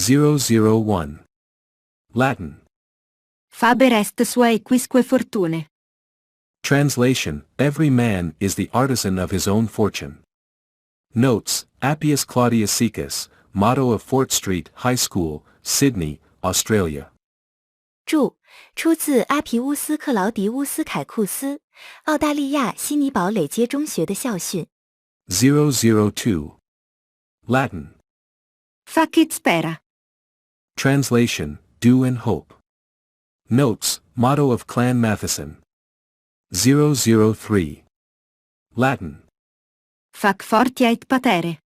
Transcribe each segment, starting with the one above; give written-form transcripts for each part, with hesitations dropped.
001. Latin. Faber est suae quisque fortunae. Translation: Every man is the artisan of his own fortune. Notes: Appius Claudius Secus, motto of Fort Street High School, Sydney, Australia. 注：出自阿皮乌斯·克劳迪乌斯·凯库斯，澳大利亚悉尼堡垒街中学的校训。002. Latin. Facit spera. Translation: Do and hope. Notes: Motto of Clan Matheson. 003. Latin. Fac fortia et patere.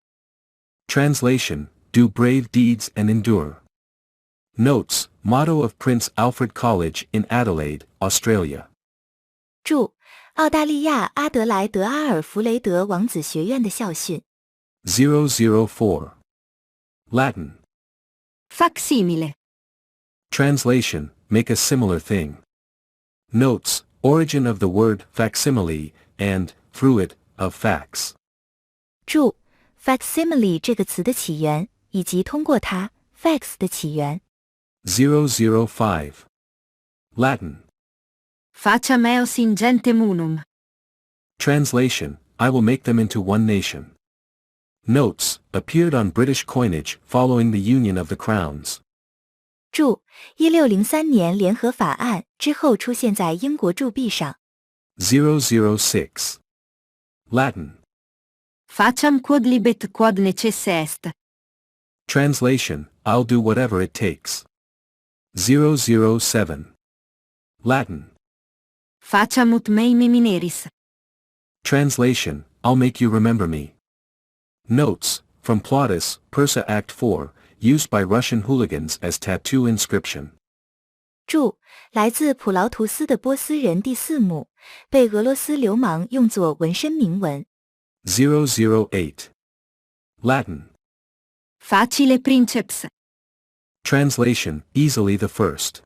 Translation: Do brave deeds and endure. Notes: Motto of Prince Alfred College in Adelaide, Australia. 注：澳大利亚阿德莱德阿尔弗雷德王子学院的校训。004. Latin. Facsimile. Translation: Make a similar thing. Notes: Origin of the word facsimile, and, through it, of facts. 注： facsimile 这个词的起源，以及通过它 fax 的起源。005. Latin. Faciam eos in gentem unum. Translation: I will make them into one nation. Notes: Appeared on British coinage following the union of the crowns. 注：1603年联合法案之后出现在英国铸币上。006. Latin. Faciam quodlibet quod necesse est. Translation: I'll do whatever it takes. 007. Latin. Faciam ut mei memineris. Translation: I'll make you remember me. Notes: From Plautus, Persa Act 4, used by Russian hooligans as tattoo inscription. 注：来自普劳图斯的波斯人第四幕，被俄罗斯流氓用作纹身铭文。008. Latin. Facile princeps. Translation: Easily the first.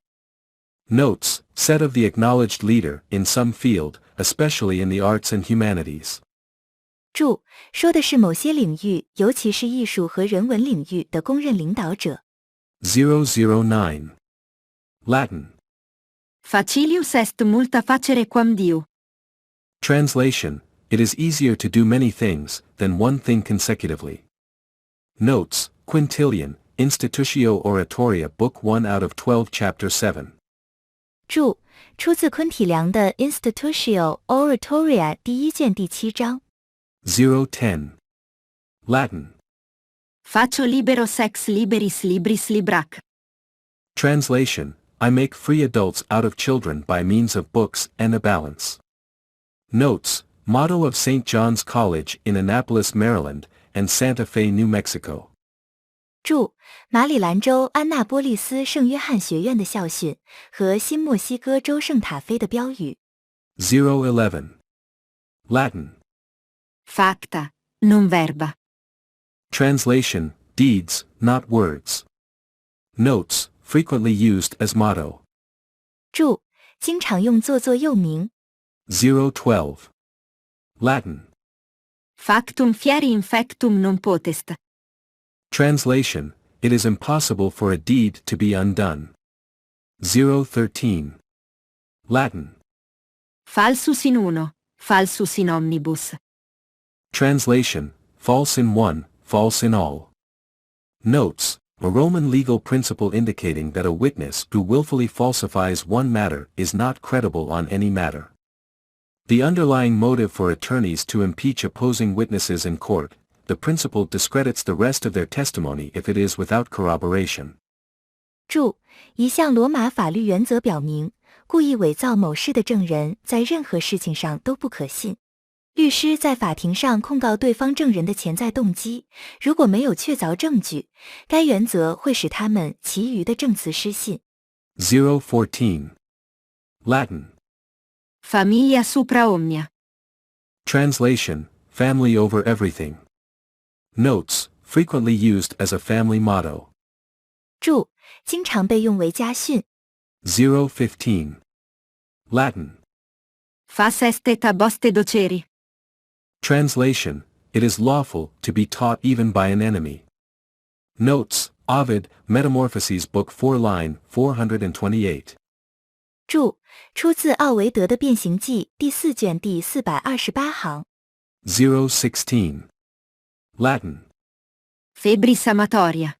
Notes: Said of the acknowledged leader in some field, especially in the arts and humanities. 注：说的是某些领域，尤其是艺术和人文领域的公认领导者。009. Latin. Facilius est multa facere quam Dio. Translation: It is easier to do many things than one thing consecutively. Notes: Quintilian, Institutio Oratoria Book 1 out of 12 Chapter 7. 注：出自昆体良的 Institutio Oratoria 第一卷第7章。010. Latin. Faccio liberos ex liberis libris libraque. Translation: I make free adults out of children by means of books and a balance. Notes: Motto of St. John's College in Annapolis, Maryland, and Santa Fe, New Mexico. 注：马里兰州安纳波利斯圣约翰学院的校训和新墨西哥州圣塔菲的标语。011. Latin. Facta, non verba. Translation: Deeds, not words. Notes: Frequently used as motto. 注：经常用作作又名。012. Latin. Factum fieri infectum non potest. Translation: It is impossible for a deed to be undone. 013. Latin. Falsus in uno, falsus in omnibus. Translation: False in one, false in all. Notes: A Roman legal principle indicating that a witness who willfully falsifies one matter is not credible on any matter. The underlying motive for attorneys to impeach opposing witnesses in court, the principle discredits the rest of their testimony if it is without corroboration. 注：一项罗马法律原则表明，故意伪造某事的证人在任何事情上都不可信。律师在法庭上控告对方证人的潜在动机，如果没有确凿证据，该原则会使他们其余的证词失信。014. Latin. Familia supra omnia. Translation: Family over everything. Notes: Frequently used as a family motto. 注：经常被用为家训。 015. Latin. Fas est et ab oste doceri. Translation: It is lawful to be taught even by an enemy. Notes: Ovid, Metamorphoses Book 4 line 428. 注：出自奥维德的《变形记》第4卷第428行。016. Latin. Febris amatoria.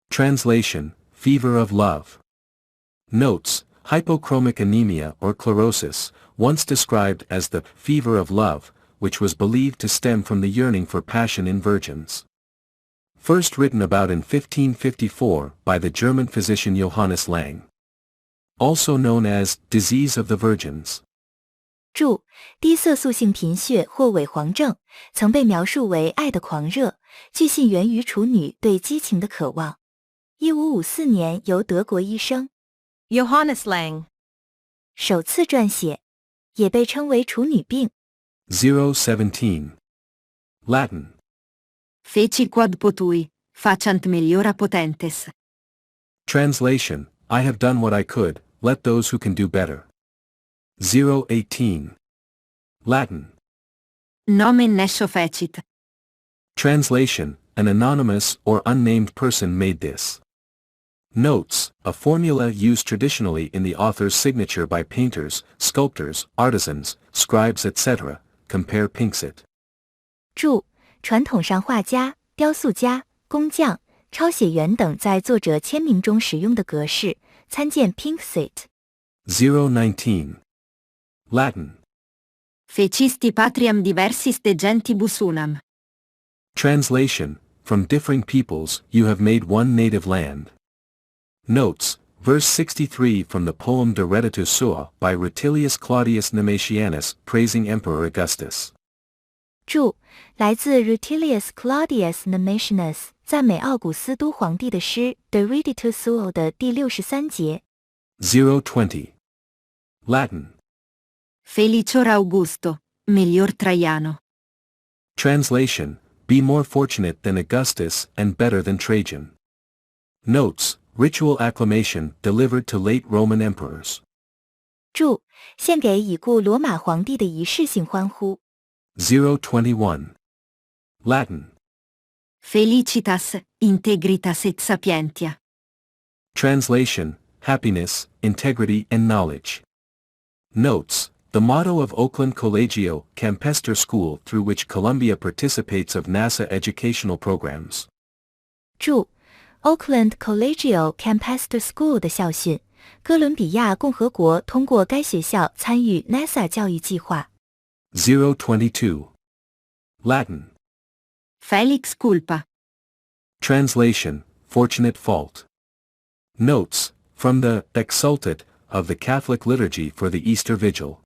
Translation, fever of love. Notes, hypochromic anemia or chlorosis, once described as the fever of love, which was believed to stem from the yearning for passion in virgins. First written about in 1554 by the German physician Johannes Lang. Also known as disease of the virgins. 注：低色素性贫血或萎黄症，曾被描述为爱的狂热，据信源于处女对激情的渴望。1554年由德国医生 Johannes Lang. 首次撰写，也被称为处女病。017. Latin. Feci quod potui, facant meliora potentes. Translation, I have done what I could, let those who can do better. 018. Latin. Nomen nesso fecit. Translation, an anonymous or unnamed person made this. Notes, a formula used traditionally in the author's signature by painters, sculptors, artisans, scribes etc., compare Pinxit. 注：传统上画家、雕塑家、工匠、抄写员等在作者签名中使用的格式，参见 Pinxit。019. Latin. Fecisti patriam diversis de gentibus unum. Translation, from differing peoples you have made one native land. Notes, verse 63 from the poem De Reditus Sua by Rutilius Claudius Nemesianus praising Emperor Augustus. 注：来自 Rutilius Claudius Nemesianus 赞美奥古斯都皇帝的诗 De Reditus Sua 的第63节。020. Latin. Felicior Augusto, melior Traiano. Translation, be more fortunate than Augustus and better than Trajan. Notes, ritual acclamation delivered to late Roman emperors. 注：献给已故罗马皇帝的仪式性欢呼。021. Latin. Felicitas, integritas et sapientia. Translation, happiness, integrity and knowledge. Notes, the motto of Oakland Collegio Campestre School through which Columbia participates of NASA educational programs. 注： Oakland Collegio Campestre School 的校训，哥伦比亚共和国通过该学校参与 NASA 教育计划。022. Latin. Felix culpa. Translation, fortunate fault. Notes, from the Exsultet of the Catholic Liturgy for the Easter Vigil.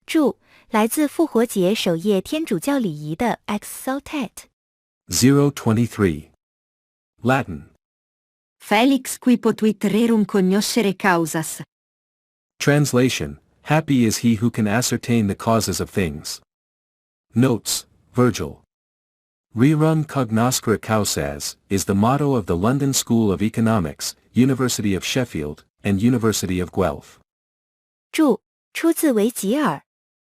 注：来自复活节守夜天主教礼仪的 Exsultet。023. Latin. Felix qui potuit rerum cognoscere causas. Translation, happy is he who can ascertain the causes of things. Notes, Virgil. Rerum cognoscere causas is the motto of the London School of Economics, University of Sheffield, and University of Guelph. 注：出自维吉尔，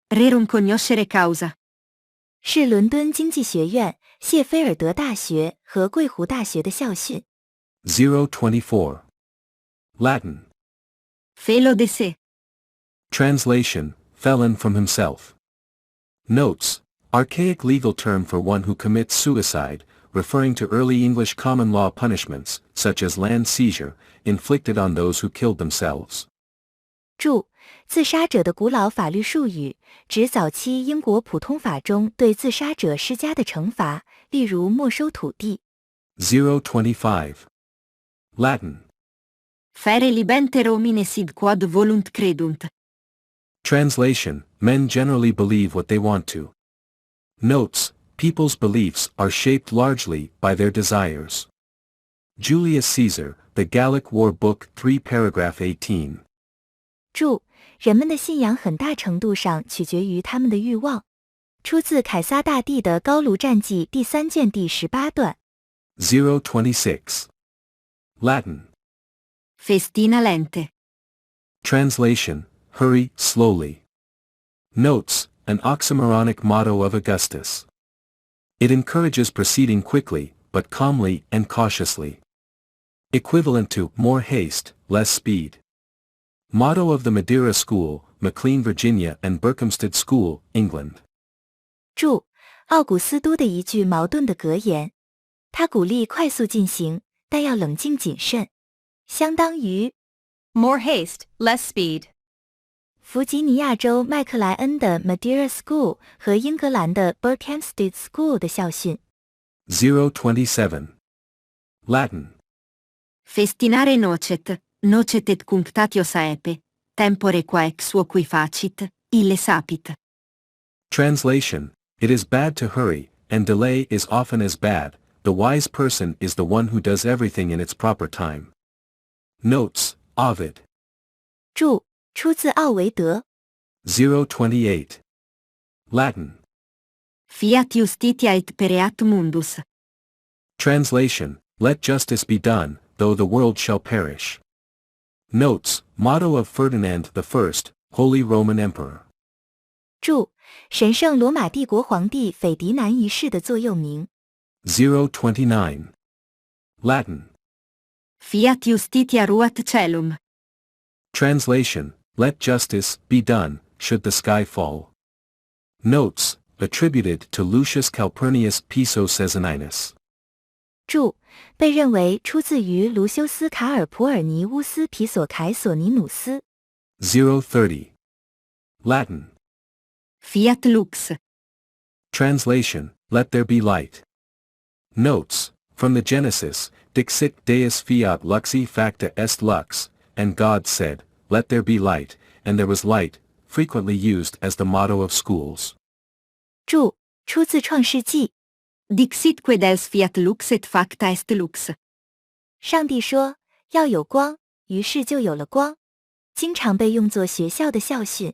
Rerum cognoscere causa. 是伦敦经济学院、谢菲尔德大学和贵湖大学的校训。024. Latin. Felo de se. Translation, felon from himself. Notes, archaic legal term for one who commits suicide, referring to early English common law punishments, such as land seizure, inflicted on those who killed themselves. 注：自杀者的古老法律术语，指早期英国普通法中对自杀者施加的惩罚，例如没收土地。025. Latin. Fere libenter homine sid quod volunt credunt. Translation, men generally believe what they want to. Notes, people's beliefs are shaped largely by their desires. Julius Caesar, The Gallic War Book 3 paragraph 18. 注：人们的信仰很大程度上取决于他们的欲望。出自凯撒大帝的高卢战记第3卷第18段。026. Latin. Festina lente. Translation, hurry slowly. Notes, an oxymoronic motto of Augustus. It encourages proceeding quickly, but calmly and cautiously. Equivalent to more haste, less speed. Motto of the Madeira School, McLean, Virginia and Berkhamsted School, England. 注：奥古斯都的一句矛盾的格言，他鼓励快速进行，但要冷静谨慎，相当于 More haste, less speed. 弗吉尼亚州麦克莱恩的 Madeira School 和英格兰的 Berkhamsted School 的校训。027. Latin. Festinare nocet, nocet et cunctatio saepe, tempore qua ex suo qui facit, ille sapit. Translation: It is bad to hurry, and delay is often as bad. The wise person is the one who does everything in its proper time. Notes: Ovid. 注：出自奥维德。028. Latin. Fiat justitia et pereat mundus. Translation: Let justice be done, though the world shall perish. Notes: Motto of Ferdinand I, Holy Roman Emperor. 注：神圣罗马帝国皇帝斐迪南一世的座右铭。029. Latin. Fiat justitia ruat caelum. Translation: Let justice be done, should the sky fall. Notes: Attributed to Lucius Calpurnius Piso Caesoninus. 注：被认为出自于卢修斯·卡尔普尔尼乌斯·皮索凯索尼努斯。030. Latin. Fiat lux. Translation: Let there be light. Notes: From the Genesis, Dixit Deus fiat luxi facta est lux, and God said, Let there be light, and there was light, frequently used as the motto of schools. 注：出自创世纪。Dixitque Deus fiat lux et facta est lux. 上帝说要有光，于是就有了光，经常被用作学校的校训。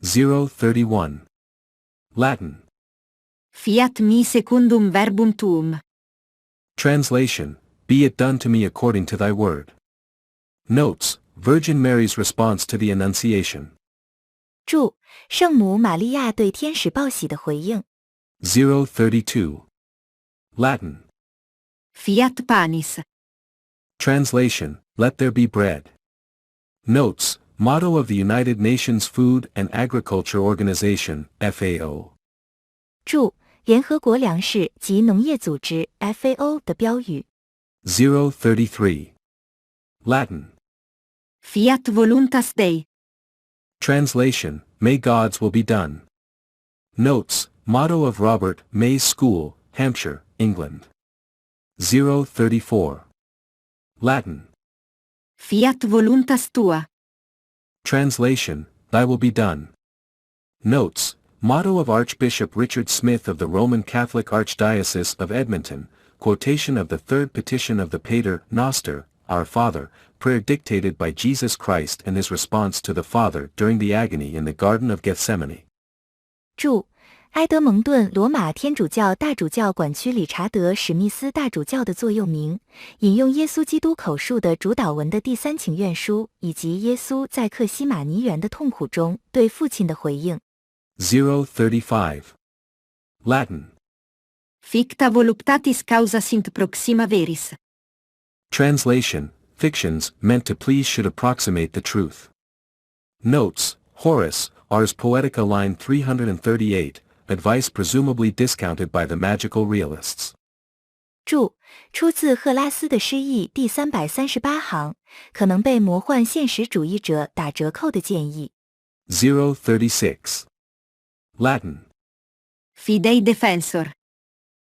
031. Latin. Fiat mi secundum verbum tuum. Translation: Be it done to me according to thy word. Notes: Virgin Mary's response to the Annunciation. 注：圣母玛利亚对天使报喜的回应。032. Latin. Fiat panis. Translation: Let there be bread. Notes: Motto of the United Nations Food and Agriculture Organization, FAO. 注：联合国粮食及农业组织 FAO 的标语。033. Latin. Fiat voluntas Dei. Translation: May God's will be done. Notes: Motto of Robert May's School, Hampshire, England. 034. Latin. Fiat voluntas tua. Translation: Thy will be done. Notes: Motto of Archbishop Richard Smith of the Roman Catholic Archdiocese of Edmonton, quotation of the third petition of the Pater Noster, Our Father, prayer dictated by Jesus Christ and his response to the Father during the agony in the Garden of Gethsemane. 注：埃德蒙顿罗马天主教大主教管区理查德·史密斯大主教的座右铭，引用耶稣基督口述的主祷文的第三请愿书，以及耶稣在克西马尼园的痛苦中对父亲的回应。035. Latin. Ficta voluptatis causa sint proxima veris. Translation: Fictions meant to please should approximate the truth. Notes: Horace, Ars Poetica line 338, advice presumably discounted by the magical realists. 注：出自赫拉斯的诗意第338行，可能被魔幻现实主义者打折扣的建议。036. Latin. Fidei defensor.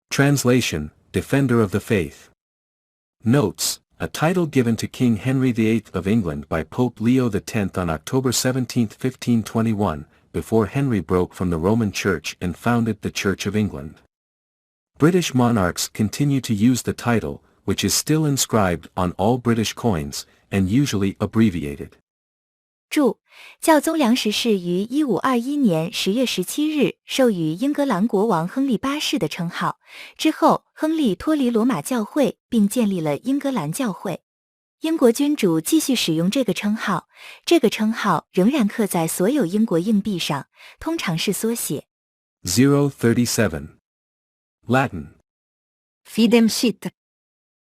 Translation: Defender of the Faith. Notes: A title given to King Henry VIII of England by Pope Leo X on October 17, 1521, before Henry broke from the Roman Church and founded the Church of England. British monarchs continue to use the title, which is still inscribed on all British coins, and usually abbreviated. 注：教宗良十世于1521年10月17日授予英格兰国王亨利8世的称号，之后亨利脱离罗马教会并建立了英格兰教会。英国君主继续使用这个称号，这个称号仍然刻在所有英国硬币上，通常是缩写。037. Latin. Fidem sit.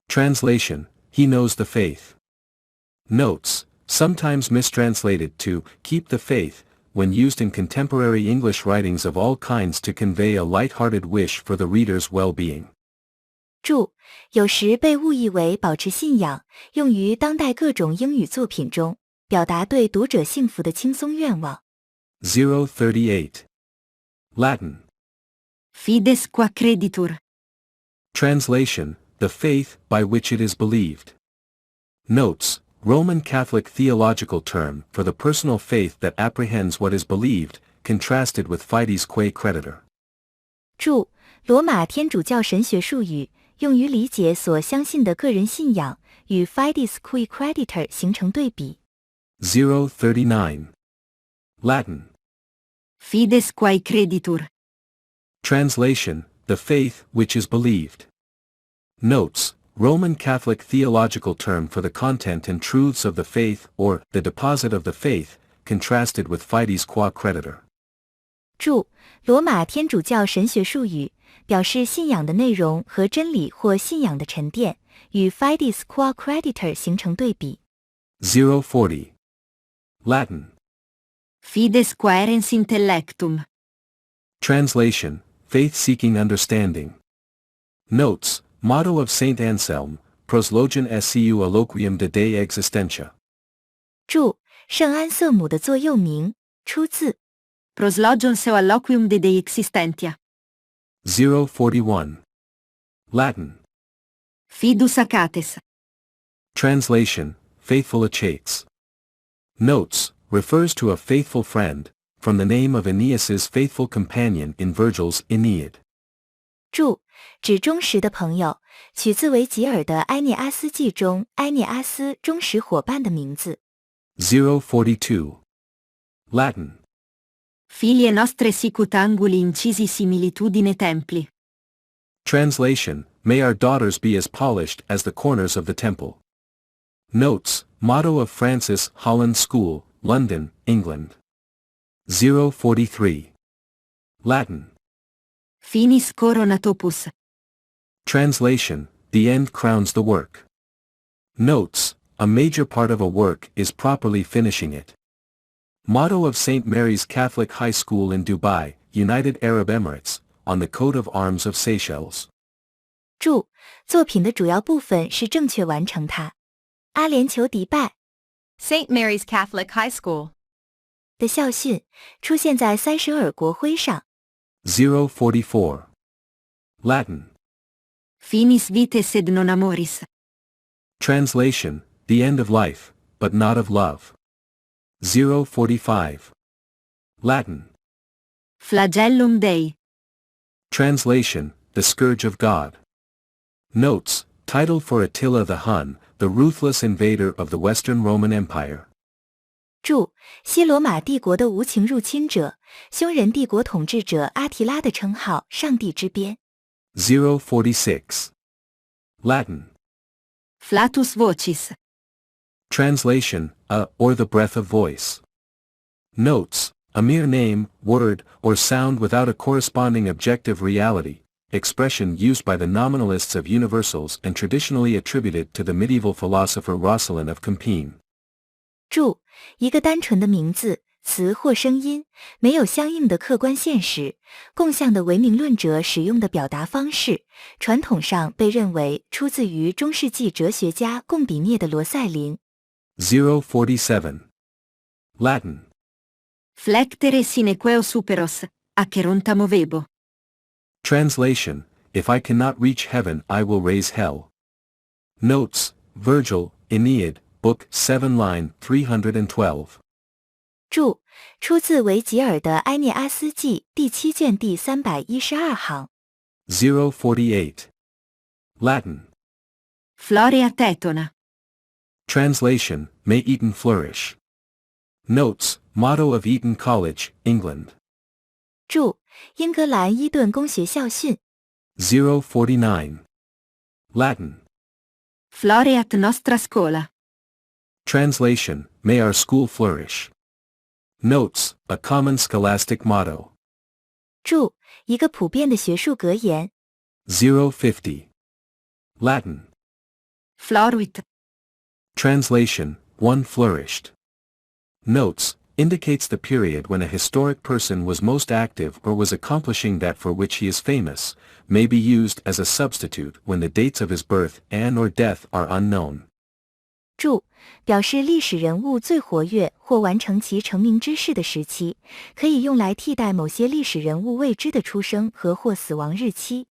Translation: he knows the faith. Notes, sometimes mistranslated to keep the faith, when used in contemporary English writings of all kinds to convey a light-hearted wish for the reader's well-being. 注：有时被误译为保持信仰，用于当代各种英语作品中，表达对读者幸福的轻松愿望。038. Latin. Fides qua creditur. Translation, the faith by which it is believed. Notes, Roman Catholic theological term for the personal faith that apprehends what is believed, contrasted with fides qua creditur. 注：罗马天主教神学术语，用于理解所相信的个人信仰，与 fides qua creditur 形成对比。039. Latin. Fides quae creditur. Translation, the faith which is believed. Notes, Roman Catholic theological term for the content and truths of the faith or the deposit of the faith, contrasted with fides qua creditur. 注：罗马天主教神学术语，表示信仰的内容和真理或信仰的沉淀，与 fides qua creditur 形成对比。040. Latin. Fides quaerens intellectum. Translation, faith-seeking understanding. Notes, motto of Saint Anselm, proslogion seu alloquium de Dei existentia. 注：圣安瑟姆的座右铭，出自 Proslogion seu alloquium de Dei existentia. 041. Latin. Fidus acates. Translation, faithful achates. Notes, refers to a faithful friend, from the name of Aeneas's faithful companion in Virgil's Aeneid. 注：指忠实的朋友，取自维吉尔的《埃涅阿斯纪》中埃涅阿斯忠实伙伴的名字。042. Latin. Filie nostre sicut anguli incisi similitudine templi. Translation, may our daughters be as polished as the corners of the temple. Notes, motto of Francis Holland School, London, England. 043. Latin. Finis coronat opus. Translation, the end crowns the work. Notes, a major part of a work is properly finishing it. Motto of St. Mary's Catholic High School in Dubai, United Arab Emirates, on the coat of arms of Seychelles. 注：作品的主要部分是正确完成它。阿联酋迪拜 St. Mary's Catholic High School 的校训出现在塞舌尔国徽上。044. Latin. Finis vitae sed non amoris. Translation, the end of life, but not of love. 045. Latin. Flagellum Dei. Translation, the scourge of God. Notes, title for Attila the Hun, the ruthless invader of the Western Roman Empire. 注：西罗马帝国的无情入侵者，凶人帝国统治者阿提拉的称号，上帝之鞭。046. Latin. Flatus vocis. Translation, a or the breath of voice. Notes, a mere name, word, or sound without a corresponding objective reality, expression used by the nominalists of universals and traditionally attributed to the medieval philosopher Roscelin of Compiègne. 注：一个单纯的名字、词或声音，没有相应的客观现实，共相的唯名论者使用的表达方式，传统上被认为出自于中世纪哲学家贡比涅的罗塞林。047. Latin. Flectere sine queo superos, aceronta movebo. Translation, if I cannot reach heaven I will raise hell. Notes, Virgil, Aeneid, Book 7 line 312. 注：出自维吉尔的《埃涅阿斯纪》第7卷第312行。048. Latin. Florea tetona. Translation, may Eton flourish. Notes, motto of Eton College, England. 注：英格兰伊顿公学校训。049. Latin. Floreat nostra scola. Translation, may our school flourish. Notes, a common scholastic motto. 注：一个普遍的学术格言。050. Latin. floruit. Translation, one flourished. Notes, indicates the period when a historic person was most active or was accomplishing that for which he is famous, may be used as a substitute when the dates of his birth and or death are unknown. 注：表示历史人物最活跃或完成其成名之事的时期，可以用来替代某些历史人物未知的出生和或死亡日期。